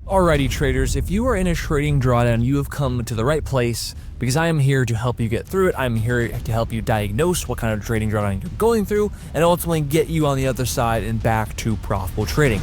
Alrighty traders, if you are in a trading drawdown, you have come to the right place because I am here to help you get through it. I'm here to help you diagnose what kind of trading drawdown you're going through and ultimately get you on the other side and back to profitable trading.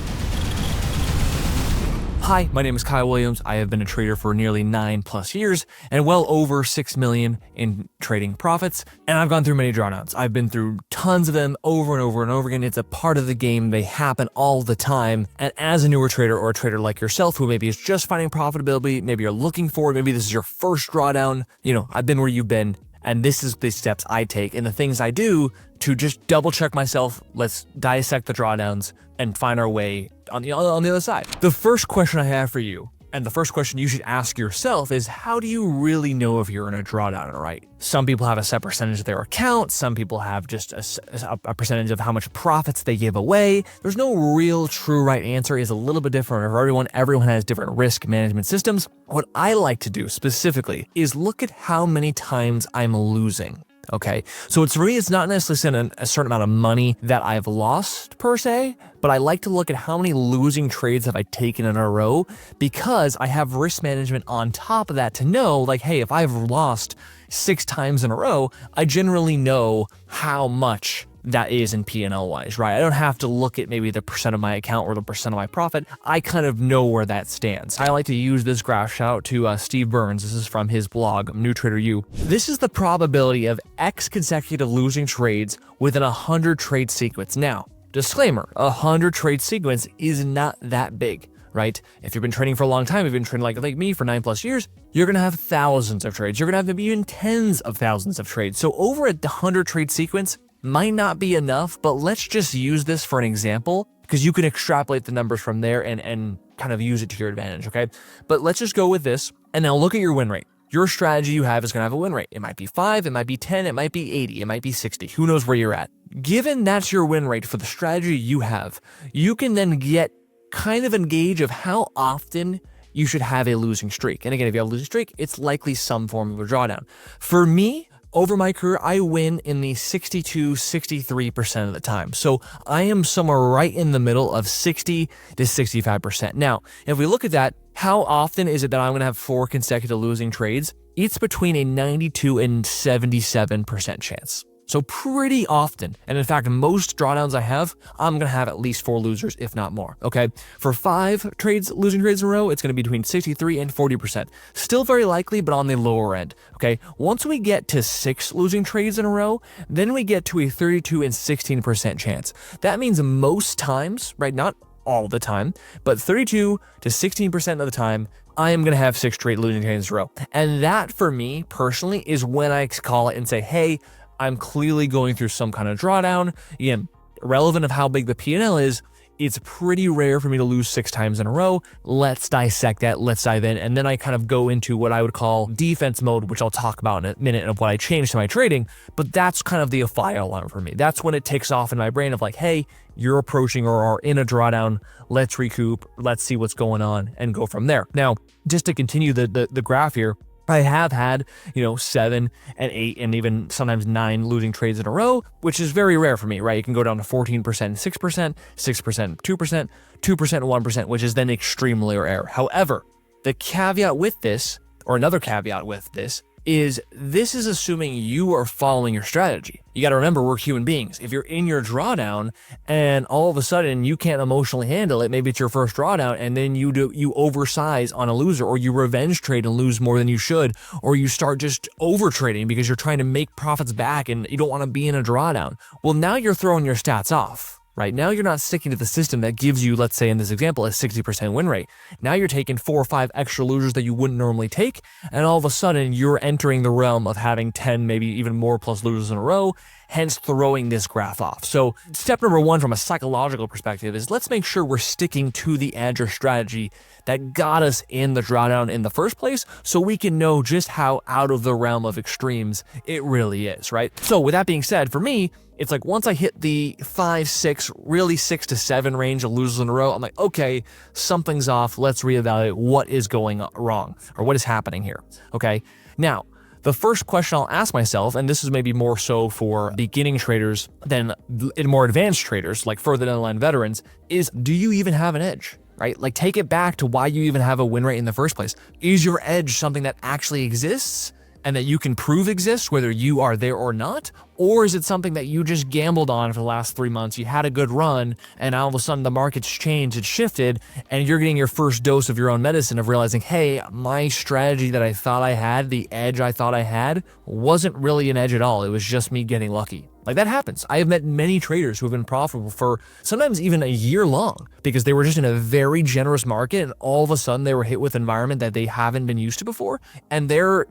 Hi, my name is Kyle Williams. I have been a trader for nearly 9+ years and well over 6 million in trading profits. And I've gone through many drawdowns. I've been through tons of them over and over and over again. It's a part of the game. They happen all the time. And as a newer trader or a trader like yourself, who maybe is just finding profitability, maybe you're looking for it, maybe this is your first drawdown, I've been where you've been. And this is the steps I take and the things I do to just double check myself. Let's dissect the drawdowns and find our way on the other side. The first question I have for you, and the first question you should ask yourself, is how do you really know if you're in a drawdown, right? Some people have a set percentage of their account. Some people have just a percentage of how much profits they give away. There's no real true right answer. It's a little bit different for everyone. Everyone has different risk management systems. What I like to do specifically is look at how many times I'm losing. Okay, so for me, it's not necessarily a certain amount of money that I've lost per se, but I like to look at how many losing trades have I taken in a row, because I have risk management on top of that to know, like, hey, if I've lost 6 times in a row, I generally know how much that is in P&L wise, right? I don't have to look at maybe the percent of my account or the percent of my profit. I kind of know where that stands. I like to use this graph. Shout out to Steve Burns. This is from his blog, New Trader U. This is the probability of X consecutive losing trades within a 100 trade sequence. Now, disclaimer, a 100 trade sequence is not that big, right? If you've been trading for a long time, you've been trading like me for 9+ years, you're gonna have thousands of trades. You're gonna have maybe even tens of thousands of trades. So over a 100 trade sequence might not be enough, but let's just use this for an example, because you can extrapolate the numbers from there and kind of use it to your advantage, okay? But let's just go with this, and now look at your win rate. Your strategy you have is gonna have a win rate. It might be 5, it might be 10, it might be 80, it might be 60, who knows where you're at. Given that's your win rate for the strategy you have, you can then get kind of a gauge of how often you should have a losing streak. And again, if you have a losing streak, it's likely some form of a drawdown. For me, over my career, I win in the 62-63% of the time. So I am somewhere right in the middle of 60 to 65%. Now, if we look at that, how often is it that I'm going to have 4 consecutive losing trades? It's between a 92 and 77% chance. So pretty often, and in fact, most drawdowns I have, I'm gonna have at least 4 losers, if not more, okay? For 5 losing trades in a row, it's gonna be between 63 and 40%. Still very likely, but on the lower end, okay? Once we get to 6 losing trades in a row, then we get to a 32 and 16% chance. That means most times, right, not all the time, but 32 to 16% of the time, I am gonna have 6 straight losing trades in a row. And that, for me, personally, is when I call it and say, hey, I'm clearly going through some kind of drawdown. Again, irrelevant of how big the P&L is, it's pretty rare for me to lose 6 times in a row. Let's dissect that, let's dive in, and then I kind of go into what I would call defense mode, which I'll talk about in a minute of what I changed to my trading, but that's kind of the fire alarm for me. That's when it takes off in my brain of like, hey, you're approaching or are in a drawdown, let's recoup, let's see what's going on, and go from there. Now, just to continue the graph here, I have had, 7 and 8 and even sometimes 9 losing trades in a row, which is very rare for me, right? You can go down to 14%, 6%, 6%, 2%, 2%, 1%, which is then extremely rare. However, the caveat with this, or another caveat with this is assuming you are following your strategy. You got to remember, we're human beings. If you're in your drawdown and all of a sudden you can't emotionally handle it, maybe it's your first drawdown, and then you oversize on a loser, or you revenge trade and lose more than you should, or you start just over trading because you're trying to make profits back and you don't want to be in a drawdown. Well, now you're throwing your stats off. Right now, you're not sticking to the system that gives you, let's say in this example, a 60% win rate. Now you're taking 4 or 5 extra losers that you wouldn't normally take, and all of a sudden you're entering the realm of having 10, maybe even more plus losers in a row, hence throwing this graph off. So step number 1 from a psychological perspective is let's make sure we're sticking to the Azure strategy that got us in the drawdown in the first place, so we can know just how out of the realm of extremes it really is, right? So with that being said, for me, it's like once I hit the 5, 6, really 6 to 7 range of losers in a row, I'm like, okay, something's off. Let's reevaluate what is going wrong or what is happening here. Okay. Now, the first question I'll ask myself, and this is maybe more so for beginning traders than more advanced traders, like further down the line veterans, is do you even have an edge? right? Like take it back to why you even have a win rate in the first place. Is your edge something that actually exists and that you can prove exists, whether you are there or not? Or is it something that you just gambled on for the last 3 months? You had a good run and all of a sudden the market's changed, it's shifted, and you're getting your first dose of your own medicine of realizing, hey, my strategy that I thought I had, the edge I thought I had, wasn't really an edge at all. It was just me getting lucky. Like that happens. I have met many traders who have been profitable for sometimes even a year long because they were just in a very generous market and all of a sudden they were hit with an environment that they haven't been used to before, and their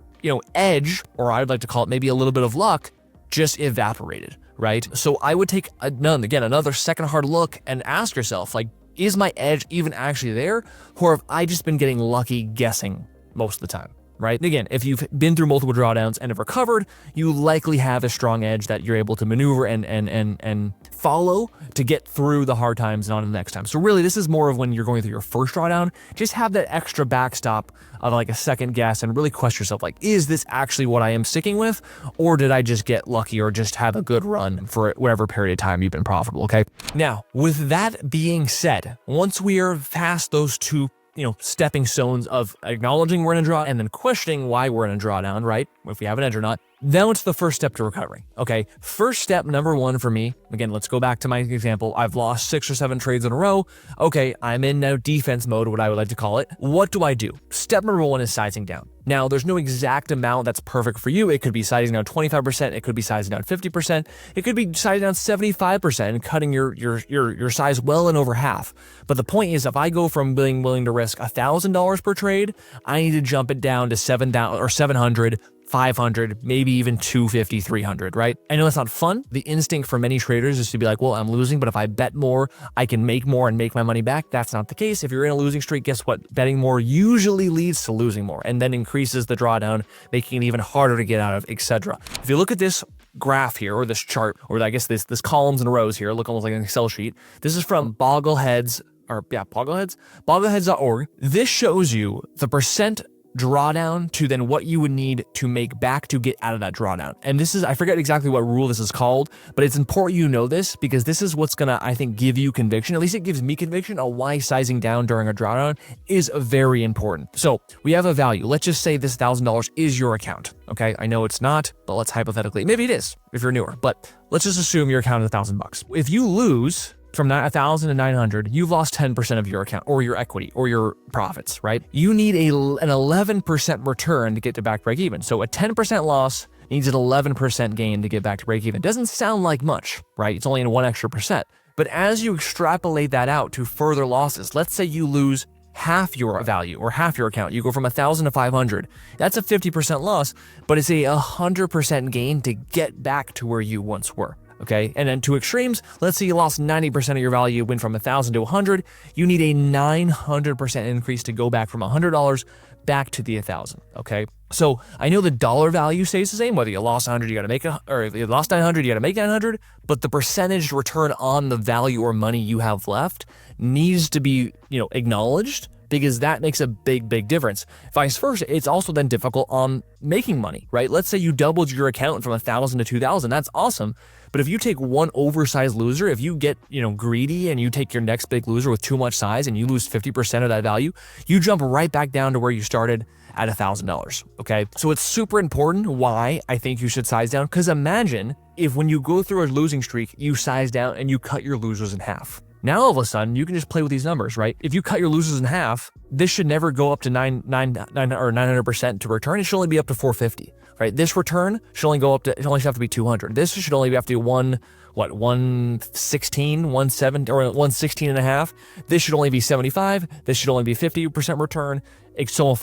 edge, or I'd like to call it maybe a little bit of luck, just evaporated, right? So I would take another second hard look and ask yourself, like, is my edge even actually there? Or have I just been getting lucky guessing most of the time? Right? And again, if you've been through multiple drawdowns and have recovered, you likely have a strong edge that you're able to maneuver and follow to get through the hard times and on to the next time. So really, this is more of when you're going through your first drawdown, just have that extra backstop of like a second guess and really question yourself, like, is this actually what I am sticking with? Or did I just get lucky or just have a good run for whatever period of time you've been profitable, okay? Now, with that being said, once we are past those two stepping stones of acknowledging we're in a draw and then questioning why we're in a drawdown, right? If we have an edge or not. Now it's the first step to recovery. Okay. First step, number one for me, again, let's go back to my example. I've lost 6 or 7 trades in a row. Okay. I'm in now defense mode, what I would like to call it. What do I do? Step number one is sizing down. Now there's no exact amount that's perfect for you. It could be sizing down 25%. It could be sizing down 50%. It could be sizing down 75% and cutting your size well and over half. But the point is, if I go from being willing to risk $1,000 per trade, I need to jump it down to 700, 500, maybe even 250, 300, right? I know it's not fun. The instinct for many traders is to be like, well, I'm losing, but if I bet more, I can make more and make my money back. That's not the case. If you're in a losing streak, guess what? Betting more usually leads to losing more and then increases the drawdown, making it even harder to get out of, etc. If you look at this graph here, or this chart, or I guess this columns and rows here, look almost like an Excel sheet. This is from boggleheads.org. This shows you the percent drawdown to then what you would need to make back to get out of that drawdown. And this is, I forget exactly what rule this is called, but it's important you know this because this is what's gonna, I think, give you conviction. At least it gives me conviction on why sizing down during a drawdown is very important. So we have a value. Let's just say this $1,000 is your account. Okay, I know it's not, but let's hypothetically, maybe it is if you're newer, but let's just assume your account is $1,000. If you lose from 1,000 to 900, you've lost 10% of your account or your equity or your profits, right? You need an 11% return to get to back break even. So a 10% loss needs an 11% gain to get back to break even. Doesn't sound like much, right? It's only in 1 extra percent. But as you extrapolate that out to further losses, let's say you lose half your value or half your account. You go from 1,000 to 500. That's a 50% loss, but it's a 100% gain to get back to where you once were. Okay, and then to extremes, let's say you lost 90% of your value, went from 1,000 to 100. You need a 900% increase to go back from $100 back to the 1,000. Okay, so I know the dollar value stays the same. Whether you lost 100, you got to make or if you lost 900, you got to make 900. But the percentage return on the value or money you have left needs to be, acknowledged, because that makes a big difference. Vice versa, it's also then difficult on making money, right? Let's say you doubled your account from 1,000 to 2,000. That's awesome. But if you take one oversized loser, if you get, greedy and you take your next big loser with too much size and you lose 50% of that value, you jump right back down to where you started at $1,000. Okay. So it's super important why I think you should size down. Because imagine if when you go through a losing streak, you size down and you cut your losers in half. Now, all of a sudden, you can just play with these numbers, right? If you cut your losers in half, this should never go up to 900% to return. It should only be up to 450, right? This return should only go up to, it only should have to be 200. This should only have to be 116, 170, or 116 and a half. This should only be 75. This should only be 50% return, so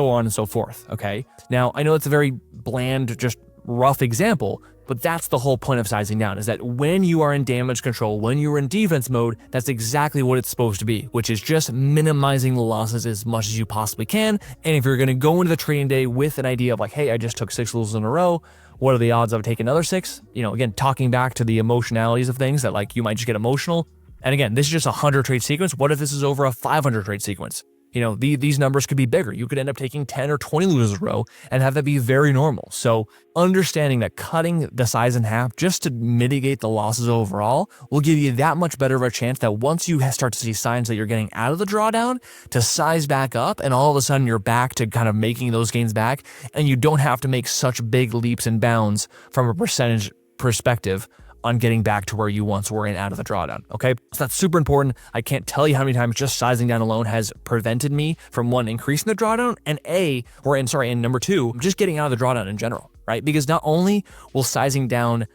on and so forth, okay? Now, I know it's a very bland, just rough example, but that's the whole point of sizing down, is that when you are in damage control, when you're in defense mode, that's exactly what it's supposed to be, which is just minimizing the losses as much as you possibly can. And if you're going to go into the trading day with an idea of like, hey, I just took 6 losses in a row, what are the odds of taking another 6? Again, talking back to the emotionalities of things that like you might just get emotional. And again, this is just a 100 trade sequence. What if this is over a 500 trade sequence? these numbers could be bigger. You could end up taking 10 or 20 losers a row and have that be very normal. So understanding that cutting the size in half just to mitigate the losses overall will give you that much better of a chance that once you start to see signs that you're getting out of the drawdown, to size back up, and all of a sudden you're back to kind of making those gains back, and you don't have to make such big leaps and bounds from a percentage perspective on getting back to where you once were in out of the drawdown, okay? So that's super important. I can't tell you how many times just sizing down alone has prevented me from, one, increasing the drawdown, and number two, just getting out of the drawdown in general, right? Because not only will sizing down,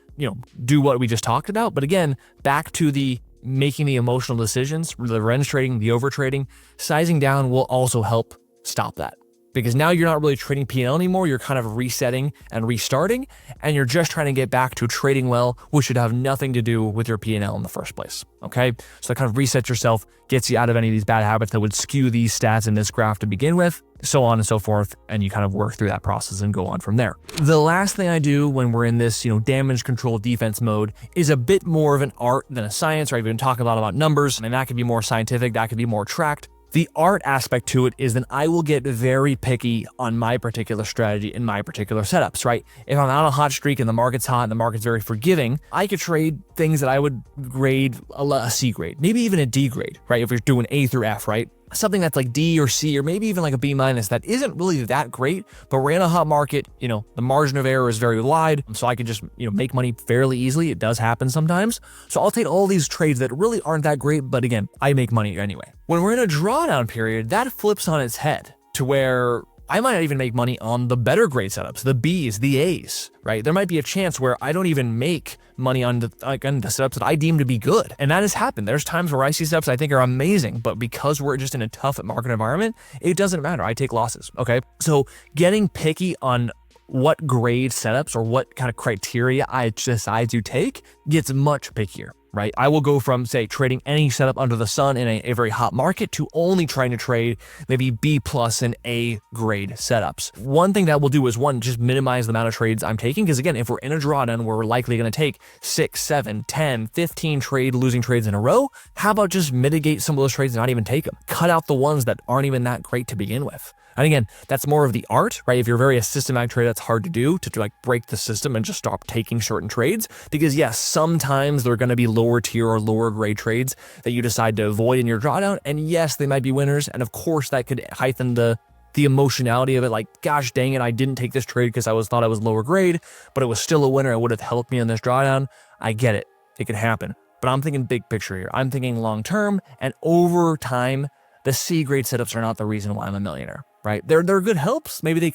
do what we just talked about, but again, back to the making the emotional decisions, the revenge trading, the over trading, sizing down will also help stop that. Because now you're not really trading P&L anymore, you're kind of resetting and restarting, and you're just trying to get back to trading well, which should have nothing to do with your P&L in the first place, okay? So that kind of resets yourself, gets you out of any of these bad habits that would skew these stats in this graph to begin with, so on and so forth, and you kind of work through that process and go on from there. The last thing I do when we're in this, damage control defense mode is a bit more of an art than a science, right? We've been talking a lot about numbers, and that could be more scientific, that could be more tracked. The art aspect to it is that I will get very picky on my particular strategy in my particular setups, right? If I'm on a hot streak and the market's hot and the market's very forgiving, I could trade things that I would grade a C grade, maybe even a D grade, right? If you're doing A through F, right? Something that's like D or C or maybe even like a B minus that isn't really that great, but we're in a hot market, the margin of error is very wide, so I can just, make money fairly easily. It does happen sometimes. So I'll take all these trades that really aren't that great, but again, I make money anyway. When we're in a drawdown period, that flips on its head to where I might not even make money on the better grade setups, the Bs, the As, right? There might be a chance where I don't even make money on the setups that I deem to be good. And that has happened. There's times where I see setups I think are amazing, but because we're just in a tough market environment, it doesn't matter. I take losses, okay? So getting picky on what grade setups or what kind of criteria I decide to take gets much pickier, right? I will go from, say, trading any setup under the sun in a very hot market to only trying to trade maybe B plus and A grade setups. One thing that we'll do is, one, just minimize the amount of trades I'm taking, because again, if we're in a drawdown where we're likely going to take 6, 7, 10, 15 losing trades in a row, how about just mitigate some of those trades and not even take them? Cut out the ones that aren't even that great to begin with. And again, that's more of the art, right? If you're very a systematic trader, that's hard to do, to like break the system and just stop taking certain trades. Because yes, sometimes they're going to be lower tier or lower grade trades that you decide to avoid in your drawdown. And yes, they might be winners. And of course, that could heighten the emotionality of it. Like, gosh, dang it, I didn't take this trade because thought I was lower grade, but it was still a winner. It would have helped me in this drawdown. I get it. It can happen. But I'm thinking big picture here. I'm thinking long term, and over time, the C grade setups are not the reason why I'm a millionaire. Right? They're good helps. Maybe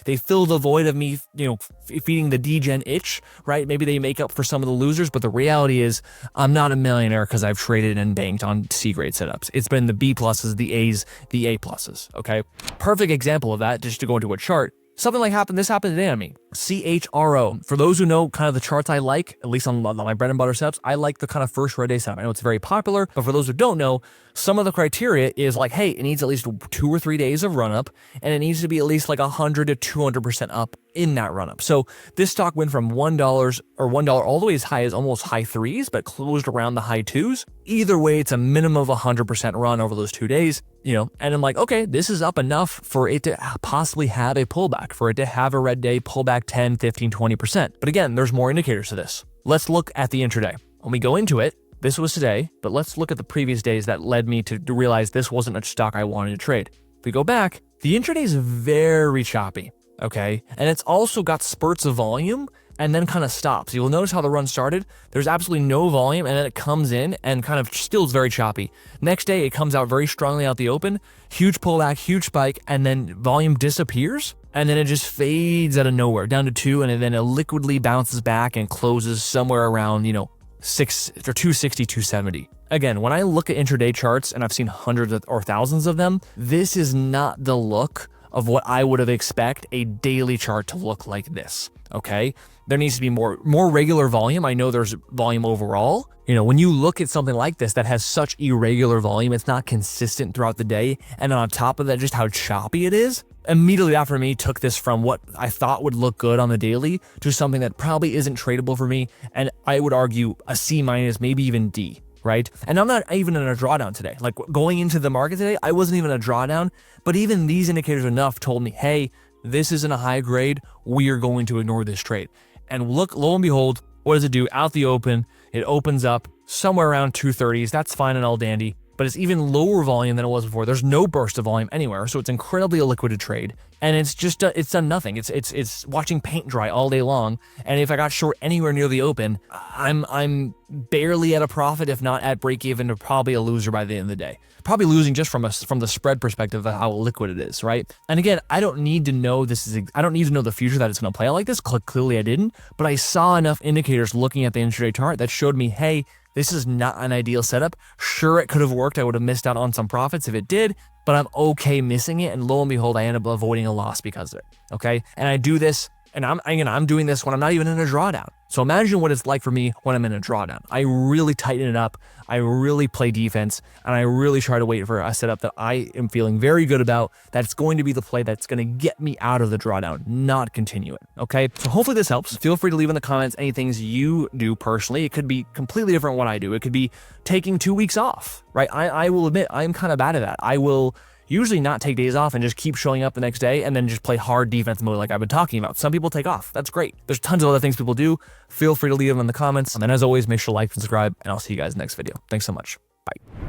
they fill the void of me, feeding the degen itch, right? Maybe they make up for some of the losers, but the reality is I'm not a millionaire because I've traded and banked on C grade setups. It's been the B pluses, the A's, the A pluses, okay? Perfect example of that, just to go into a chart. Something like this happened today on me. CHRO. For those who know kind of the charts I like, at least on my bread and butter setups, I like the kind of first red day setup. I know it's very popular, but for those who don't know, some of the criteria is like, hey, it needs at least 2 or 3 days of run up, and it needs to be at least like 100 to 200% up in that run up. So this stock went from $1 all the way as high as almost high 3s, but closed around the high 2s. Either way, it's a minimum of 100% run over those 2 days, and I'm like, okay, this is up enough for it to possibly have a pullback, for it to have a red day pullback 10, 15, 20%. But again, there's more indicators to this. Let's look at the intraday. When we go into it, this was today, but let's look at the previous days that led me to realize this wasn't a stock I wanted to trade. If we go back, the intraday is very choppy, okay? And it's also got spurts of volume and then kind of stops. You'll notice how the run started. There's absolutely no volume, and then it comes in and kind of still is very choppy. Next day, it comes out very strongly out the open, huge pullback, huge spike, and then volume disappears, and then it just fades out of nowhere down to 2, and then it liquidly bounces back and closes somewhere around, 260, 270. Again, when I look at intraday charts, and I've seen hundreds or thousands of them, this is not the look of what I would have expected a daily chart to look like this, okay? There needs to be more regular volume. I know there's volume overall. When you look at something like this that has such irregular volume, it's not consistent throughout the day, and on top of that, just how choppy it is, immediately after me took this from what I thought would look good on the daily to something that probably isn't tradable for me, and I would argue a C minus, maybe even D. right? And I'm not even in a drawdown today. Like going into the market today, I wasn't even a drawdown, but even these indicators enough told me, hey, this isn't a high grade. We are going to ignore this trade. And look, lo and behold, what does it do? Out the open, it opens up somewhere around 230s. That's fine and all dandy, but it's even lower volume than it was before. There's no burst of volume anywhere, so it's incredibly illiquid trade. And it's just, it's done nothing. It's watching paint dry all day long. And if I got short anywhere near the open, I'm barely at a profit, if not at break even, or probably a loser by the end of the day. Probably losing just from the spread perspective of how liquid it is, right? And again, I don't need to know I don't need to know the future that it's going to play out like this. Clearly I didn't, but I saw enough indicators looking at the intraday chart that showed me, hey, this is not an ideal setup. Sure, it could have worked. I would have missed out on some profits if it did, but I'm okay missing it. And lo and behold, I end up avoiding a loss because of it. Okay. And I do this, and I'm doing this when I'm not even in a drawdown. So imagine what it's like for me when I'm in a drawdown. I really tighten it up. I really play defense, and I really try to wait for a setup that I am feeling very good about. That's going to be the play that's going to get me out of the drawdown, not continue it. Okay. So hopefully this helps. Feel free to leave in the comments any things you do personally. It could be completely different what I do. It could be taking 2 weeks off, right? I will admit I'm kind of bad at that. I will usually not take days off and just keep showing up the next day and then just play hard defense mode like I've been talking about. Some people take off. That's great. There's tons of other things people do. Feel free to leave them in the comments. And then as always, make sure to like and subscribe, and I'll see you guys next video. Thanks so much. Bye.